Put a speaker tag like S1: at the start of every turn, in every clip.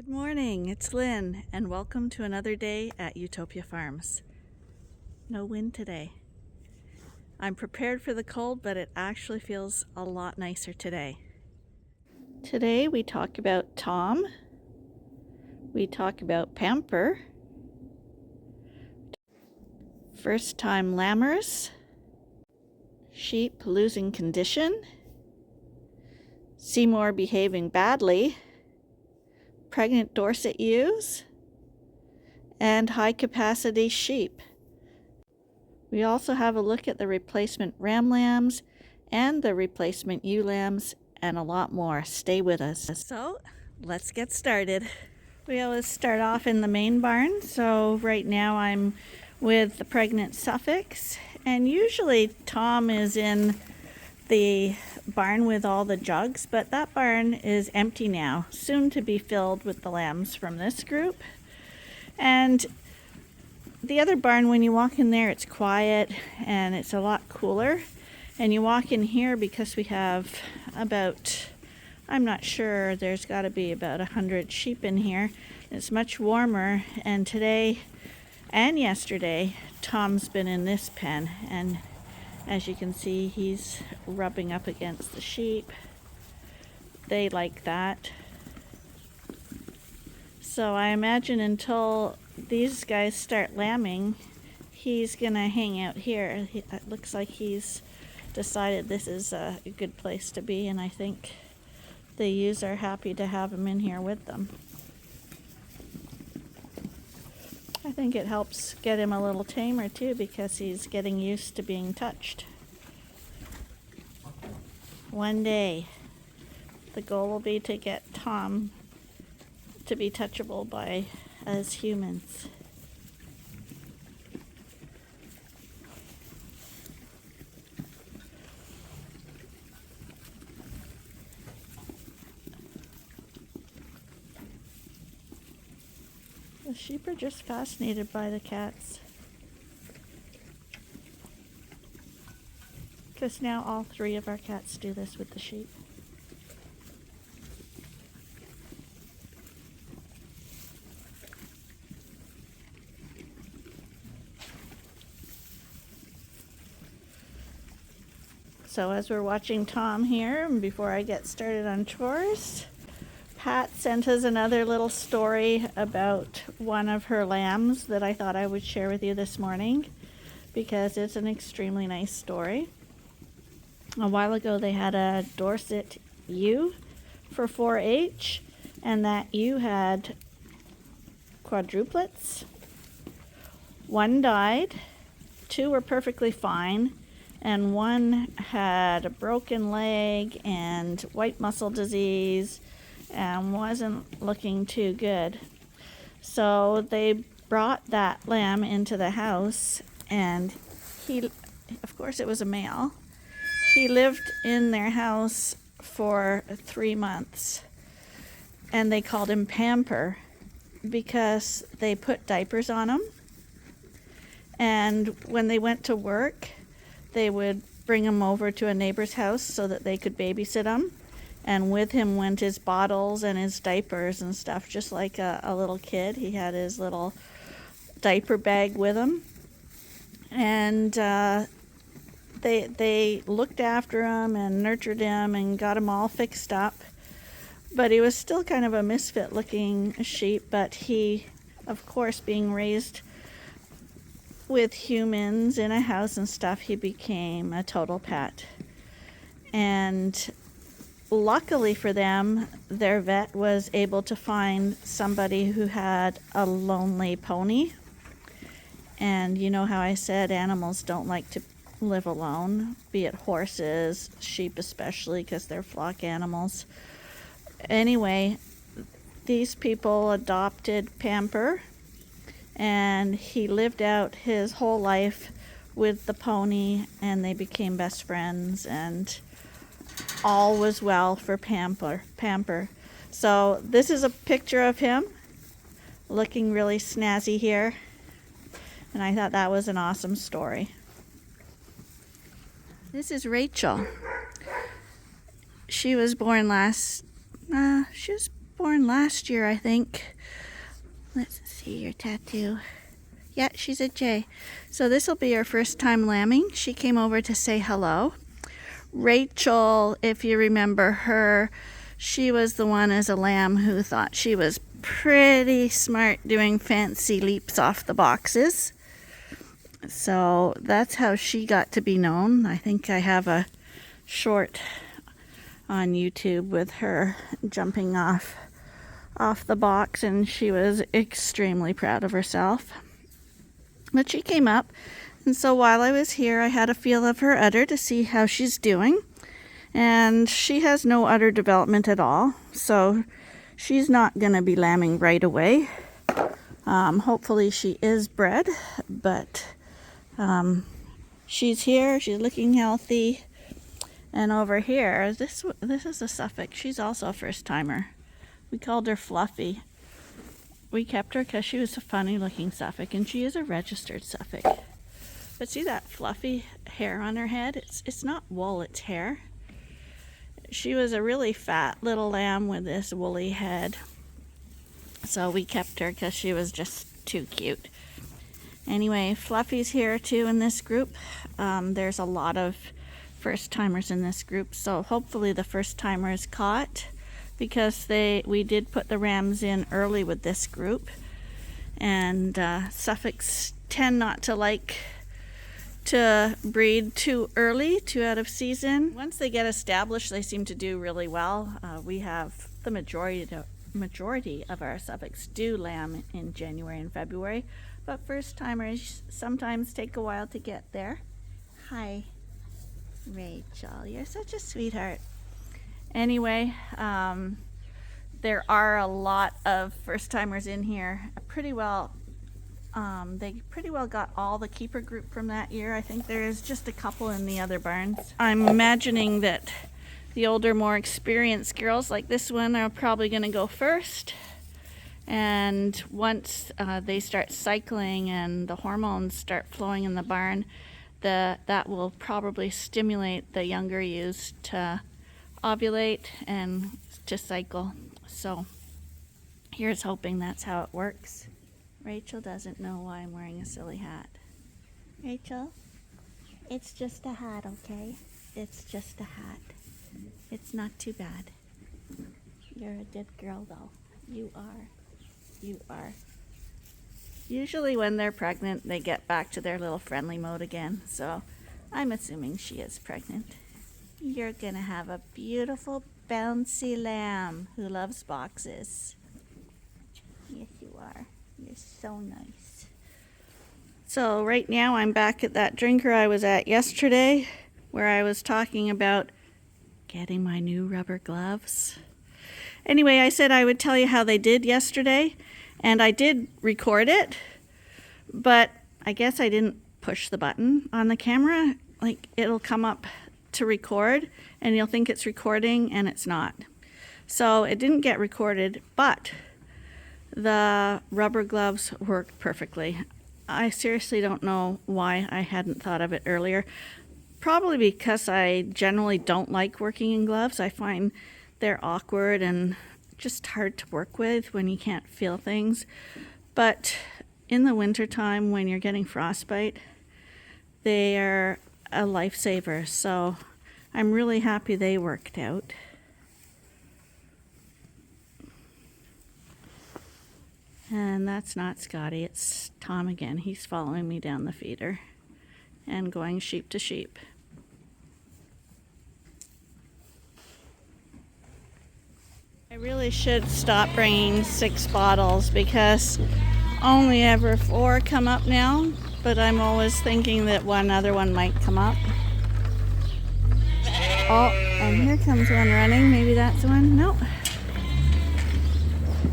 S1: Good morning, it's Lynn, and welcome to another day at Ewetopia Farms. No wind today. I'm prepared for the cold, but it actually feels a lot nicer today. Today we talk about Tom, we talk about Pamper, first-time lambers, sheep losing condition, Seymour behaving badly, pregnant Dorset ewes, and high-capacity sheep. We also have a look at the replacement ram lambs and the replacement ewe lambs and a lot more. Stay with us. So let's get started. We always start off in the main barn. So right now I'm with the pregnant Suffolks, and usually Tom is in the barn with all the jugs, but that barn is empty now, soon to be filled with the lambs from this group. And the other barn, when you walk in there, it's quiet and it's a lot cooler. And you walk in here because we have about, I'm not sure, there's got to be about 100 sheep in here. It's much warmer, and today and yesterday Tom's been in this pen, and as you can see, he's rubbing up against the sheep. They like that. So I imagine until these guys start lambing, he's gonna hang out here. It looks like he's decided this is a good place to be, and I think the ewes are happy to have him in here with them. I think it helps get him a little tamer too, because he's getting used to being touched. One day, the goal will be to get Tom to be touchable by us humans. The sheep are just fascinated by the cats, because now all three of our cats do this with the sheep. So as we're watching Tom here, and before I get started on chores, Pat sent us another little story about one of her lambs that I thought I would share with you this morning, because it's an extremely nice story. A while ago they had a Dorset ewe for 4-H, and that ewe had quadruplets. One died, two were perfectly fine, and one had a broken leg and white muscle disease and wasn't looking too good. So they brought that lamb into the house, and he, of course it was a male, he lived in their house for 3 months, and they called him Pamper because they put diapers on him, and when they went to work they would bring him over to a neighbor's house so that they could babysit him. And with him went his bottles and his diapers and stuff, just like a little kid. He had his little diaper bag with him. And they looked after him and nurtured him and got him all fixed up. But he was still kind of a misfit looking sheep, but he, of course, being raised with humans in a house and stuff, he became a total pet. And luckily for them, their vet was able to find somebody who had a lonely pony. And you know how I said animals don't like to live alone, be it horses, sheep especially, because they're flock animals. Anyway, these people adopted Pamper, and he lived out his whole life with the pony, and they became best friends, and all was well for Pamper. So this is a picture of him looking really snazzy here, and I thought that was an awesome story. This is Rachel. She was born born last year, I think. Let's see your tattoo. Yeah, she's a J. So this will be her first time lambing. She came over to say hello. Rachel, if you remember her, she was the one as a lamb who thought she was pretty smart doing fancy leaps off the boxes. So that's how she got to be known. I think I have a short on YouTube with her jumping off the box, and she was extremely proud of herself. But she came up, and so while I was here, I had a feel of her udder to see how she's doing. And she has no udder development at all, so she's not going to be lambing right away. Hopefully she is bred, but she's here, she's looking healthy. And over here, this is a Suffolk. She's also a first-timer. We called her Fluffy. We kept her because she was a funny-looking Suffolk, and she is a registered Suffolk. But see that fluffy hair on her head? It's not wool, it's hair. She was a really fat little lamb with this woolly head. So we kept her because she was just too cute. Anyway, Fluffy's here too in this group. There's a lot of first-timers in this group, so hopefully the first-timer is caught, because we did put the rams in early with this group, and Suffolks tend not to like to breed too early, too out of season. Once they get established, they seem to do really well. We have the majority of our Suffolks do lamb in January and February, but first-timers sometimes take a while to get there. Hi, Rachel, you're such a sweetheart. Anyway, there are a lot of first-timers in here. They pretty well got all the keeper group from that year. I think there is just a couple in the other barns. I'm imagining that the older, more experienced girls like this one are probably going to go first. And once they start cycling and the hormones start flowing in the barn, that will probably stimulate the younger ewes to ovulate and to cycle. So here's hoping that's how it works. Rachel doesn't know why I'm wearing a silly hat. Rachel, it's just a hat, okay? It's just a hat. It's not too bad. You're a good girl, though. You are. You are. Usually when they're pregnant, they get back to their little friendly mode again. So I'm assuming she is pregnant. You're going to have a beautiful, bouncy lamb who loves boxes. Yes, you are. You're so nice. So right now I'm back at that drinker I was at yesterday, where I was talking about getting my new rubber gloves. Anyway, I said I would tell you how they did yesterday, and I did record it, but I guess I didn't push the button on the camera. Like, it'll come up to record, and you'll think it's recording, and it's not. So it didn't get recorded, but the rubber gloves work perfectly. I seriously don't know why I hadn't thought of it earlier. Probably because I generally don't like working in gloves. I find they're awkward and just hard to work with when you can't feel things. But in the wintertime, when you're getting frostbite, they are a lifesaver. So I'm really happy they worked out. And that's not Scotty, it's Tom again. He's following me down the feeder and going sheep to sheep. I really should stop bringing 6 bottles because only ever 4 come up now, but I'm always thinking that one other one might come up. Oh, and here comes one running. Maybe that's the one. Nope.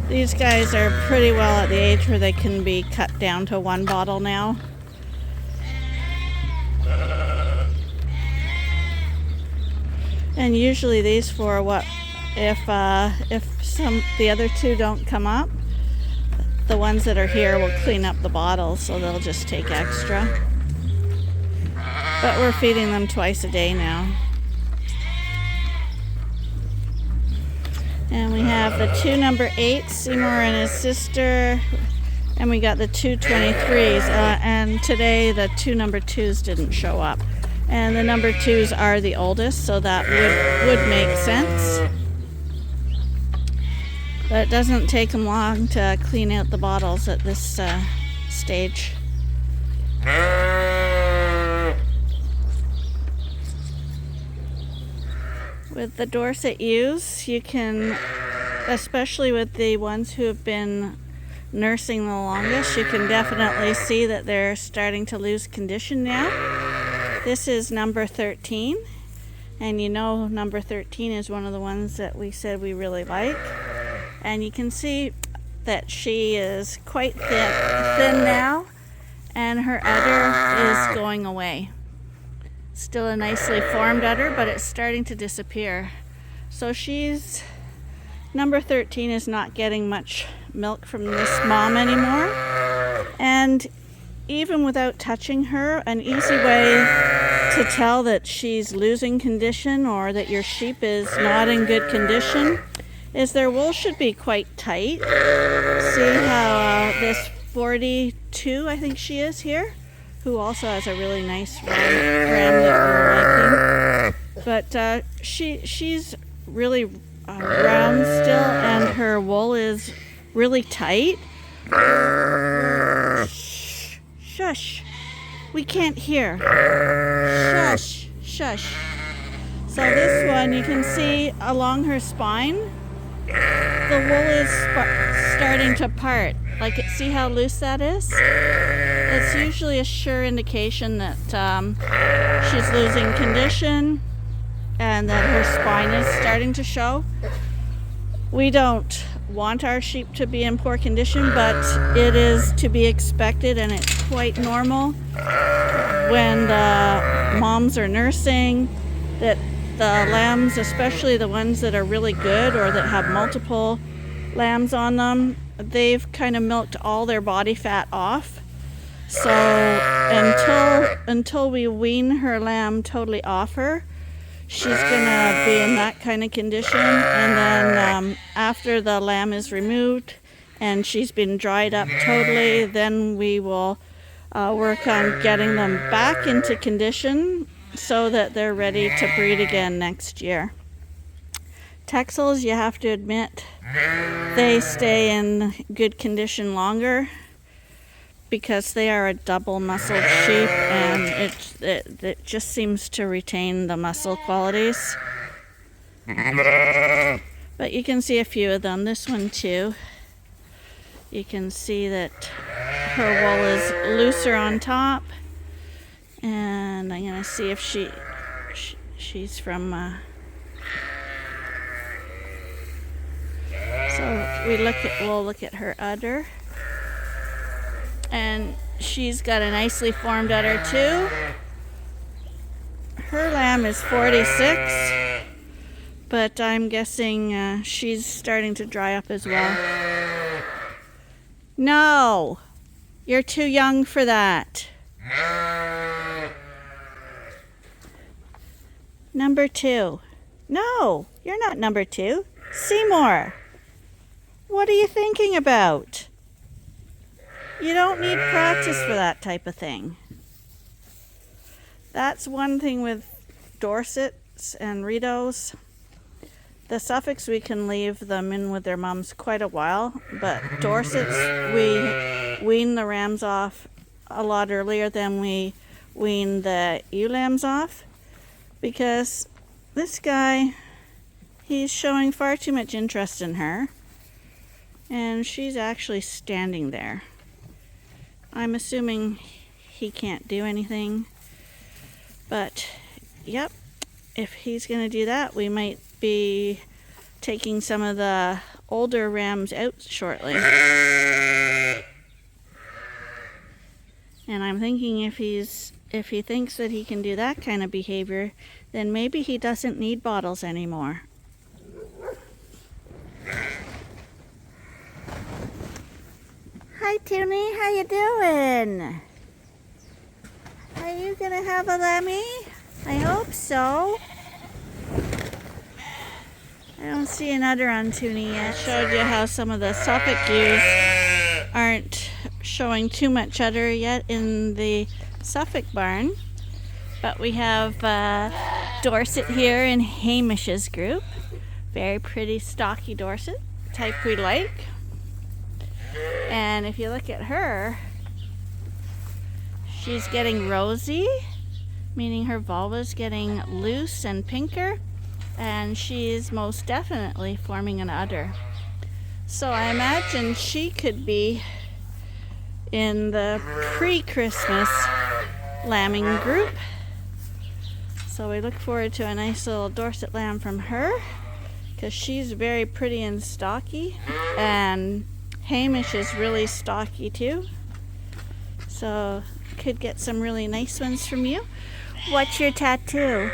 S1: These guys are pretty well at the age where they can be cut down to 1 bottle now. And usually these 4, if the other 2 don't come up, the ones that are here will clean up the bottles, so they'll just take extra. But we're feeding them twice a day now. And we have the two number 8s, Seymour and his sister. And we got the two 23s. And today the two number 2s didn't show up. And the number 2s are the oldest, so that would make sense. But it doesn't take them long to clean out the bottles at this stage. With the Dorset ewes, you can, especially with the ones who have been nursing the longest, you can definitely see that they're starting to lose condition now. This is number 13, and you know number 13 is one of the ones that we said we really like. And you can see that she is quite thin now, and her udder is going away. Still a nicely formed udder, but it's starting to disappear. So number 13 is not getting much milk from this mom anymore. And even without touching her, an easy way to tell that she's losing condition or that your sheep is not in good condition is their wool should be quite tight. See how this 42, I think she is here, who also has a really nice ram that we're liking. But she's really round still, and her wool is really tight. Shush. We can't hear. Shush. So this one, you can see along her spine, the wool is starting to part. See how loose that is? It's usually a sure indication that she's losing condition and that her spine is starting to show. We don't want our sheep to be in poor condition, but it is to be expected, and it's quite normal when the moms are nursing that the lambs, especially the ones that are really good or that have multiple lambs on them, they've kind of milked all their body fat off. So until we wean her lamb totally off her, she's gonna be in that kind of condition. And then after the lamb is removed and she's been dried up totally, then we will work on getting them back into condition so that they're ready to breed again next year. Texels, you have to admit, they stay in good condition longer because they are a double muscled sheep, and it just seems to retain the muscle qualities. But you can see a few of them. This one too. You can see that her wool is looser on top, and I'm gonna see if she's from. So we'll look at her udder, and she's got a nicely formed udder too. Her lamb is 46, but I'm guessing she's starting to dry up as well. No, you're too young for that. Number 2. No, you're not number 2. Seymour. What are you thinking about? You don't need practice for that type of thing. That's one thing with Dorsets and Ritos. The Suffocks, we can leave them in with their mums quite a while, but Dorsets, we wean the rams off a lot earlier than we wean the ewe lambs off, because this guy, he's showing far too much interest in her, and she's actually standing there. I'm assuming he can't do anything, but yep, if he's going to do that, we might be taking some of the older rams out shortly. And I'm thinking if he thinks that he can do that kind of behavior, then maybe he doesn't need bottles anymore. Hi, Toonie, how you doing? Are you gonna have a lammy? I hope so. I don't see an udder on Toonie yet. I showed you how some of the Suffolk ewes aren't showing too much udder yet in the Suffolk barn. But we have Dorset here in Hamish's group. Very pretty stocky Dorset, type we like. And if you look at her, she's getting rosy, meaning her vulva's getting loose and pinker, and she's most definitely forming an udder. So I imagine she could be in the pre-Christmas lambing group. So we look forward to a nice little Dorset lamb from her, because she's very pretty and stocky, and Hamish is really stocky too. So could get some really nice ones from you. What's your tattoo?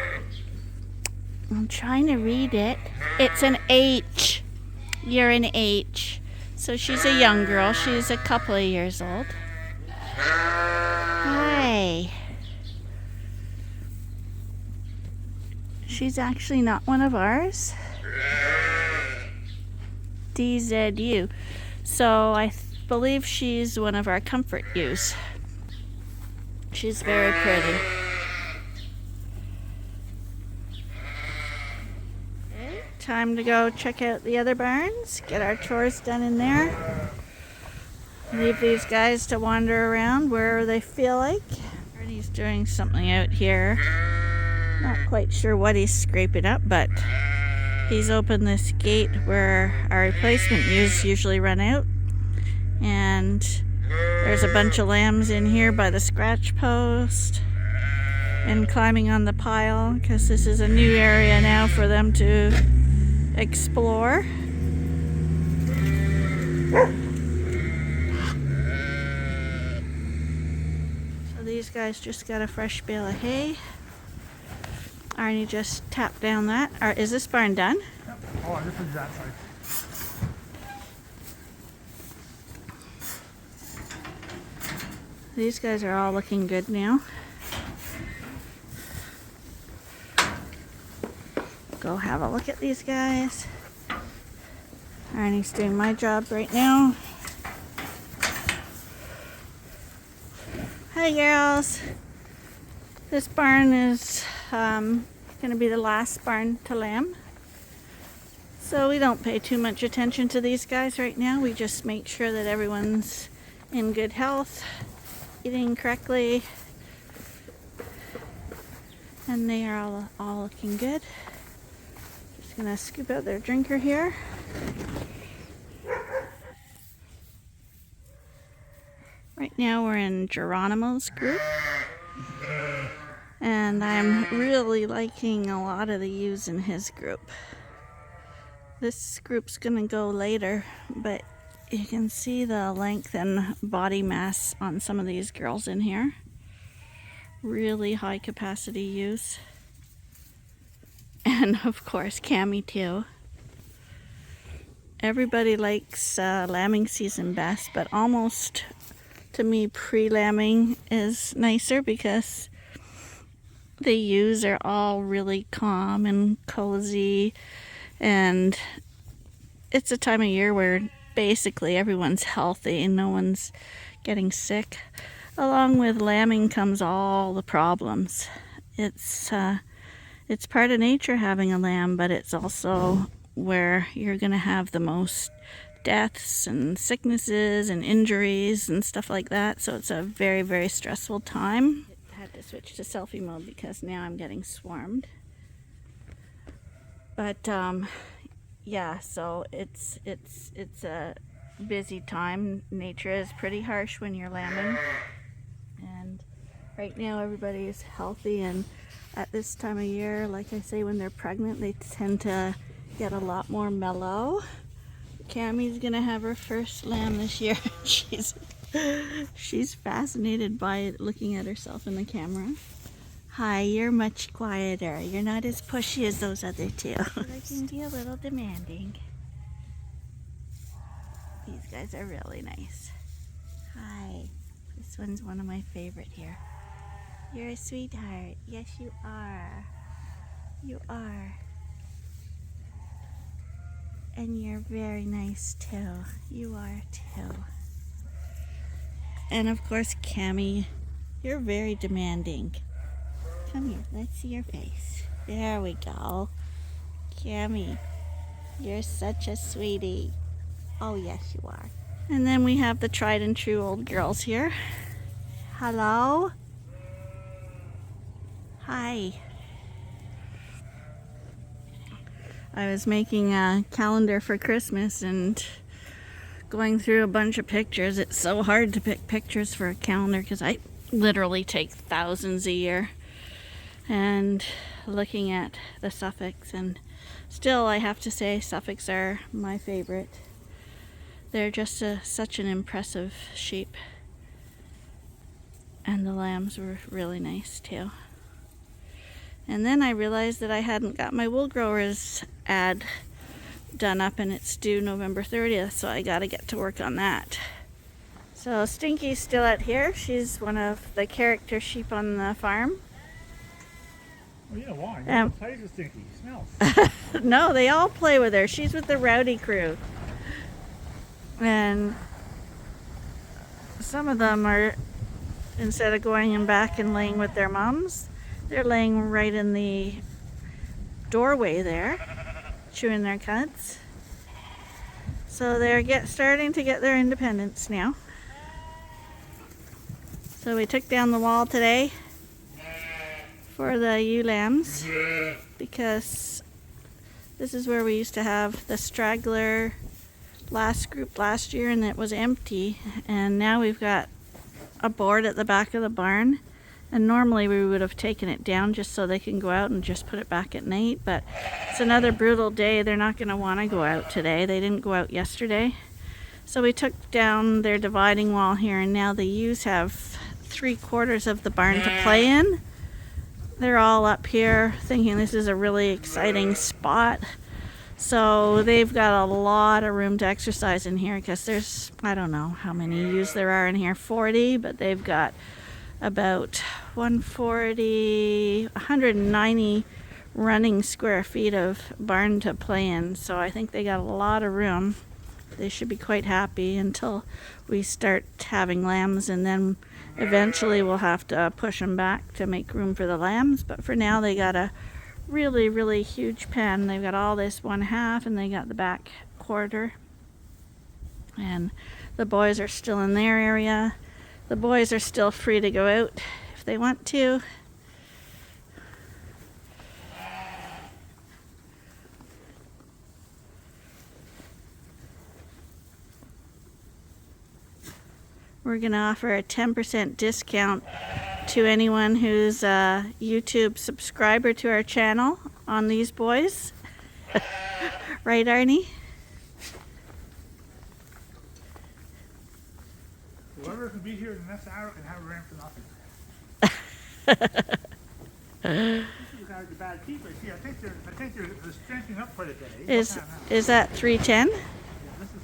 S1: I'm trying to read it. It's an H. You're an H. So she's a young girl. She's a couple of years old. Hi. She's actually not one of ours. DZU. So I believe she's one of our comfort ewes. She's very pretty. Okay, time to go check out the other barns, get our chores done in there. Leave these guys to wander around wherever they feel like. He's doing something out here. Not quite sure what he's scraping up, but he's opened this gate where our replacement ewes usually run out. And there's a bunch of lambs in here by the scratch post and climbing on the pile, because this is a new area now for them to explore. So these guys just got a fresh bale of hay. Arnie just tapped down that. Is this barn done?
S2: Yep. Oh, this is that side.
S1: These guys are all looking good now. Go have a look at these guys. Arnie's doing my job right now. Hi girls. This barn is going to be the last barn to lamb. So we don't pay too much attention to these guys right now. We just make sure that everyone's in good health, eating correctly, and they are all looking good. Just gonna scoop out their drinker here. Right now we're in Geronimo's group, and I'm really liking a lot of the ewes in his group. This group's gonna go later, but you can see the length and body mass on some of these girls in here. Really high capacity ewes. And of course, Cammy too. Everybody likes lambing season best, but almost to me pre-lambing is nicer, because the ewes are all really calm and cozy, and it's a time of year where basically everyone's healthy and no one's getting sick. Along with lambing comes all the problems. It's part of nature having a lamb, but it's also where you're going to have the most deaths and sicknesses and injuries and stuff like that. So it's a very, very stressful time. I had to switch to selfie mode because now I'm getting swarmed. But yeah, so it's a busy time. Nature is pretty harsh when you're lambing, and right now everybody is healthy, and at this time of year, like I say, when they're pregnant, they tend to get a lot more mellow. Cammy's gonna have her first lamb this year. She's fascinated by it, looking at herself in the camera. Hi, you're much quieter. You're not as pushy as those other two. I can be a little demanding. These guys are really nice. Hi. This one's one of my favorite here. You're a sweetheart. Yes, you are. You are. And you're very nice too. You are too. And of course, Cammie, you're very demanding. Come here, let's see your face. There we go. Cammie, you're such a sweetie. Oh, yes, you are. And then we have the tried and true old girls here. Hello? Hi. I was making a calendar for Christmas and going through a bunch of pictures. It's so hard to pick pictures for a calendar because I literally take thousands a year. And looking at the Suffolks, and still I have to say Suffolks are my favorite. They're just such an impressive sheep. And the lambs were really nice too. And then I realized that I hadn't got my wool growers ad done up, and it's due November 30th, so I gotta get to work on that. So Stinky's still out here. She's one of the character sheep on the farm.
S2: Well, you know why? No one plays with Stinky. He smells.
S1: No, they all play with her. She's with the rowdy crew. And some of them are, instead of going in back and laying with their moms, they're laying right in the doorway there, chewing their cuds. So they're starting to get their independence now. So we took down the wall today for the ewe lambs because this is where we used to have the straggler last group last year, and it was empty, and now we've got a board at the back of the barn, and normally we would have taken it down just so they can go out and just put it back at night, but it's another brutal day. They're not going to want to go out today. They didn't go out yesterday, so we took down their dividing wall here, and now the ewes have 3/4 of the barn to play in. They're all up here thinking this is a really exciting spot. So they've got a lot of room to exercise in here because there's, I don't know how many ewes there are in here, 40, but they've got about 190 running square feet of barn to play in. So I think they got a lot of room. They should be quite happy until we start having lambs, and then eventually we'll have to push them back to make room for the lambs. But for now they got a really, really huge pen. They've got all this 1/2, and they got the back 1/4. And the boys are still in their area. The boys are still free to go out if they want to. We're going to offer a 10% discount to anyone who's a YouTube subscriber to our channel on these boys. Right, Arnie?
S2: Whoever can be here in the next hour can have a ram for nothing. These guys are bad people. See, I think they're strengthening up for the day.
S1: Is that 310?
S2: Yeah, this is.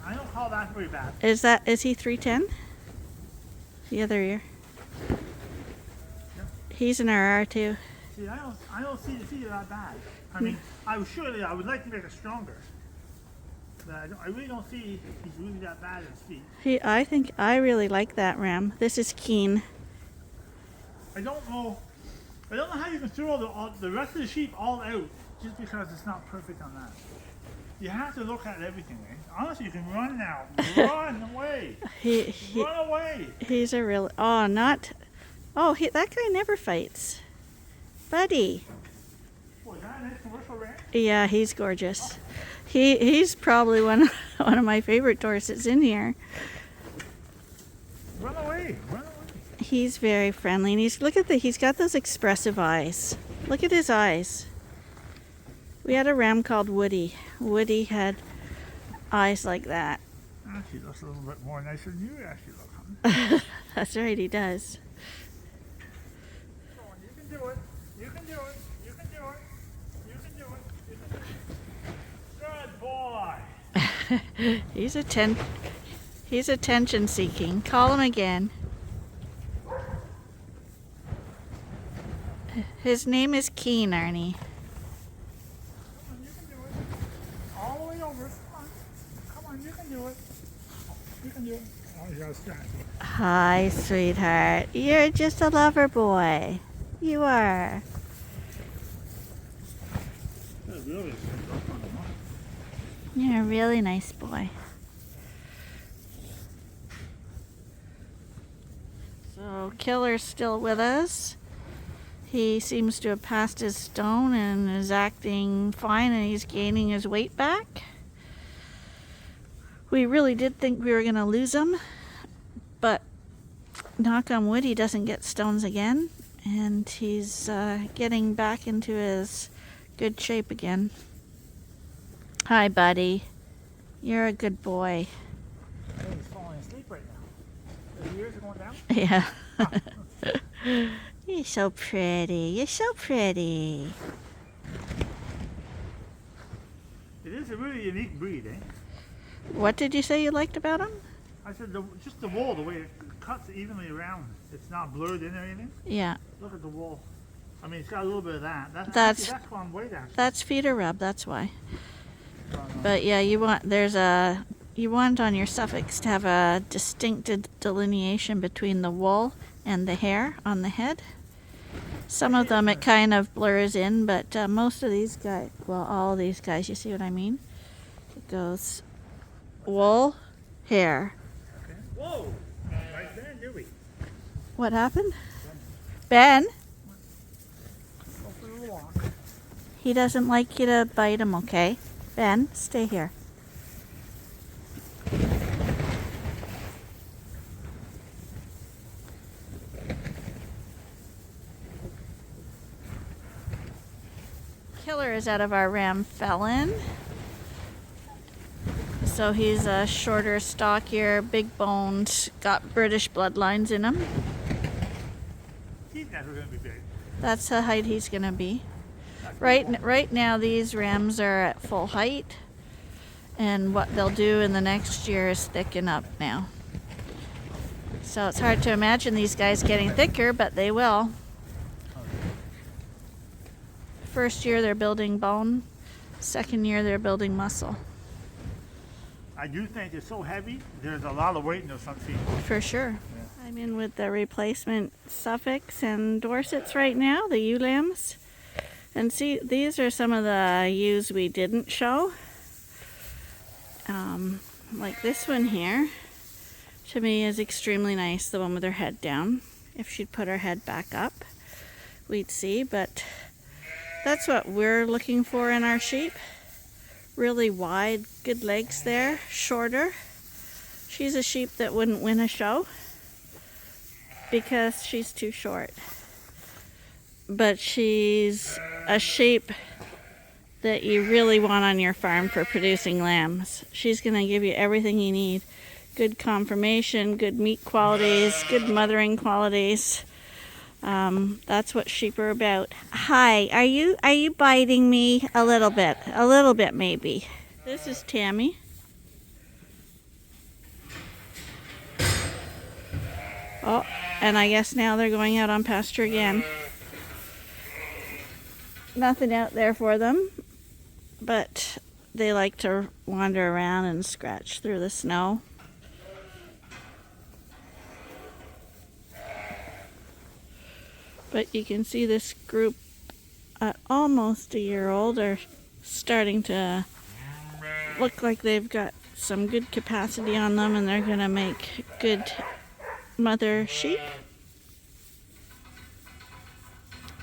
S2: I don't call that very bad.
S1: Is he 310? The other ear.
S2: Yep.
S1: He's an RR too.
S2: See, I don't see it that bad. I mean, I would like to make it stronger. But I really don't see he's really that bad in his feet.
S1: I really like that ram. This is Keen.
S2: I don't know how you can throw the rest of the sheep all out just because it's not perfect on that. You have to look at everything, eh? Honestly, you can run now. Run away. Run away.
S1: He's a real. That guy never fights, buddy.
S2: Boy, is that a nice commercial ram?
S1: Yeah, he's gorgeous. He's probably one of my favorite Dorsets in here.
S2: Run away. Run away.
S1: He's very friendly, and he's got those expressive eyes. Look at his eyes. We had a ram called Woody. Woody had eyes like that.
S2: Actually looks a little bit more nicer than you actually look, huh?
S1: That's right, he does.
S2: Go on, you can do it. You can do it. You can do it. You can do it. You can do it. Good boy.
S1: He's attention seeking. Call him again. His name is Keen, Arnie.
S2: You can do it. All the way You can do it. You can do it. Oh, you gotta scratch it.
S1: Hi, sweetheart. You're just a lover boy. You are.
S2: That's really good.
S1: You're a really nice boy. So, Killer's still with us. He seems to have passed his stone and is acting fine, and he's gaining his weight back. We really did think we were going to lose him, but knock on wood, he doesn't get stones again, and he's getting back into his good shape again. Hi, buddy. You're a good boy.
S2: I think he's falling asleep right now. His ears are going down?
S1: Yeah. You're so pretty. You're so pretty.
S2: It is a really unique breed, eh?
S1: What did you say you liked about him?
S2: I said just the wool, the way it cuts evenly around. It's not blurred in or anything.
S1: Yeah.
S2: Look at the wool. I mean, it's got a little bit of that.
S1: That's
S2: gone way down.
S1: That's feeder rub. That's why. But yeah, you want on your Suffolks to have a distinct delineation between the wool and the hair on the head. Some of them it kind of blurs in, but most of these guys, well, all of these guys, you see what I mean? It goes wool, hair.
S2: Okay. Whoa! Right there, Dewey.
S1: What happened? Ben?
S2: Go for a walk.
S1: He doesn't like you to bite him, okay? Ben, stay here. Killer is out of our ram Felon. So he's a shorter, stockier, big boned, got British bloodlines in him.
S2: He's never going to be big.
S1: That's the height he's going to be. Right now these rams are at full height, and what they'll do in the next year is thicken up now. So it's hard to imagine these guys getting thicker, but they will. First year they're building bone, second year they're building muscle.
S2: I do think it's so heavy, there's a lot of weight in those front feet.
S1: For sure.
S2: Yeah.
S1: I'm in with the replacement Suffolks and Dorsets right now, the ewe lambs. And see, these are some of the ewes we didn't show. Like this one here, to me is extremely nice, the one with her head down. If she'd put her head back up, we'd see, but that's what we're looking for in our sheep. Really wide, good legs there, shorter. She's a sheep that wouldn't win a show because she's too short. But she's a sheep that you really want on your farm for producing lambs. She's going to give you everything you need. Good conformation, good meat qualities, good mothering qualities. That's what sheep are about. Hi, are you biting me a little bit? A little bit maybe. This is Tammy. Oh, and I guess now they're going out on pasture again. Nothing out there for them, but they like to wander around and scratch through the snow. But you can see this group at almost a year old are starting to look like they've got some good capacity on them, and they're going to make good mother sheep.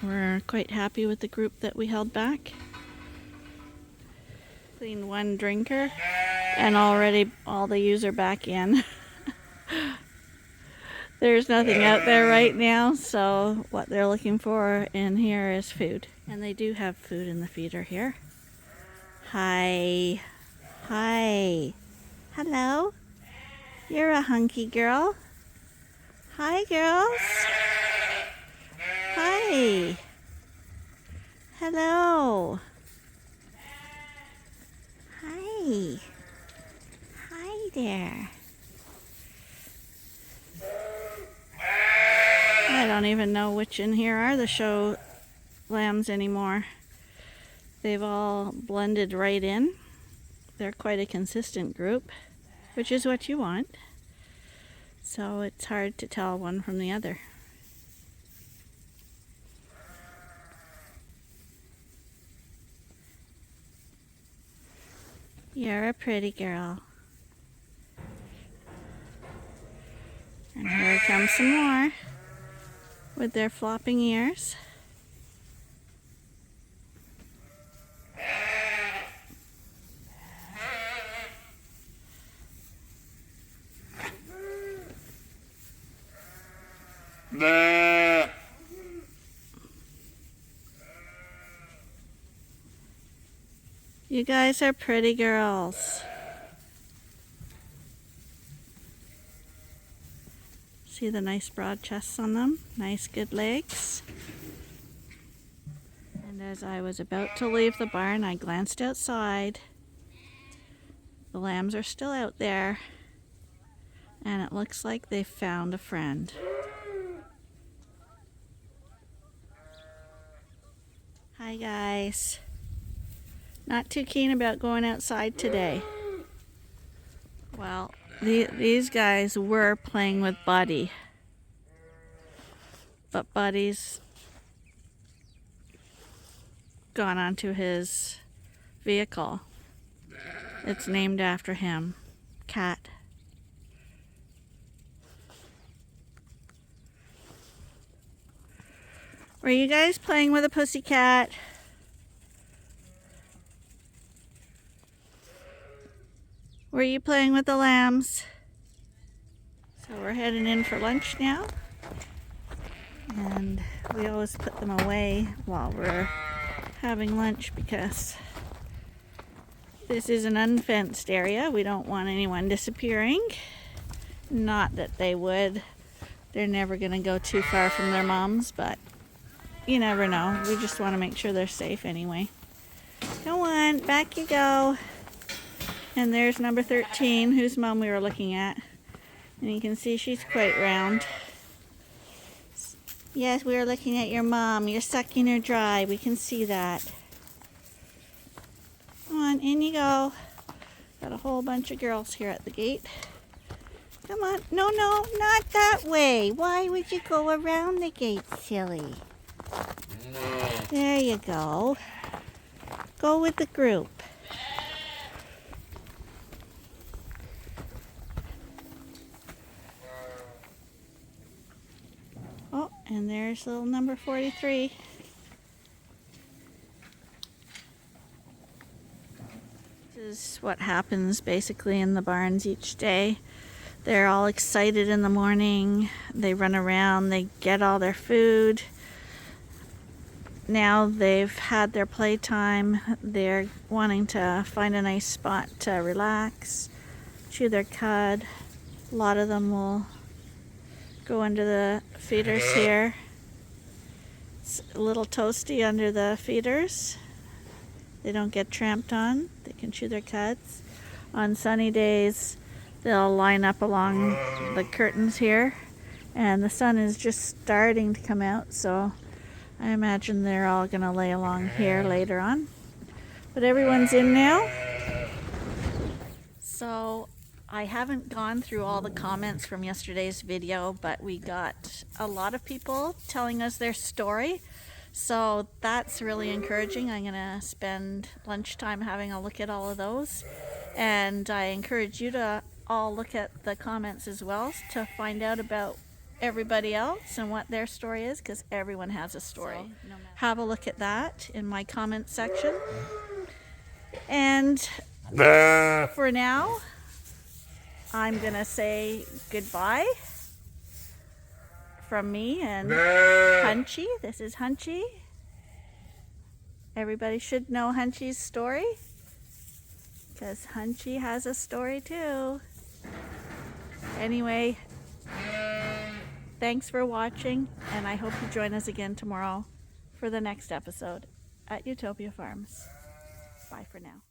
S1: We're quite happy with the group that we held back. Cleaned one drinker, and already all the ewes are back in. There's nothing out there right now, so what they're looking for in here is food. And they do have food in the feeder here. Hi. Hi. Hello. You're a hunky girl. Hi, girls. Hi. Hello. Hi. Hi there. I don't even know which in here are the show lambs anymore. They've all blended right in. They're quite a consistent group. which is what you want. So it's hard to tell one from the other. You're a pretty girl. And here comes some more with their flopping ears. You guys are pretty girls. See the nice broad chests on them? Nice good legs. And as I was about to leave the barn, I glanced outside. The lambs are still out there. And it looks like they found a friend. Hi guys. Not too keen about going outside today. Well, these guys were playing with Buddy. But Buddy's gone onto his vehicle. It's named after him. Cat. Were you guys playing with a pussycat? Were you playing with the lambs? So we're heading in for lunch now. And we always put them away while we're having lunch because this is an unfenced area. We don't want anyone disappearing. Not that they would. They're never going to go too far from their moms, but you never know. We just want to make sure they're safe anyway. Go on, back you go. And there's number 13, whose mom we were looking at. And you can see she's quite round. Yes, we were looking at your mom. You're sucking her dry. We can see that. Come on, in you go. Got a whole bunch of girls here at the gate. Come on. No, not that way. Why would you go around the gate, silly? There you go. Go with the group. Oh, and there's little number 43. This is what happens basically in the barns each day. They're all excited in the morning. They run around, they get all their food. Now they've had their playtime. They're wanting to find a nice spot to relax, chew their cud. A lot of them will go under the feeders here. It's a little toasty under the feeders. They don't get tramped on. They can chew their cuds. On sunny days, they'll line up along the curtains here. And the sun is just starting to come out, so I imagine they're all going to lay along here later on. But everyone's in now. So I haven't gone through all the comments from yesterday's video, but we got a lot of people telling us their story. So that's really encouraging. I'm going to spend lunchtime having a look at all of those. And I encourage you to all look at the comments as well to find out about everybody else and what their story is, because everyone has a story. So, have a look at that in my comment section. And for now, I'm gonna say goodbye from me and Hunchy. This is Hunchy. Everybody should know Hunchy's story, because Hunchy has a story too. Anyway, thanks for watching, and I hope you join us again tomorrow for the next episode at Ewetopia Farms. Bye for now.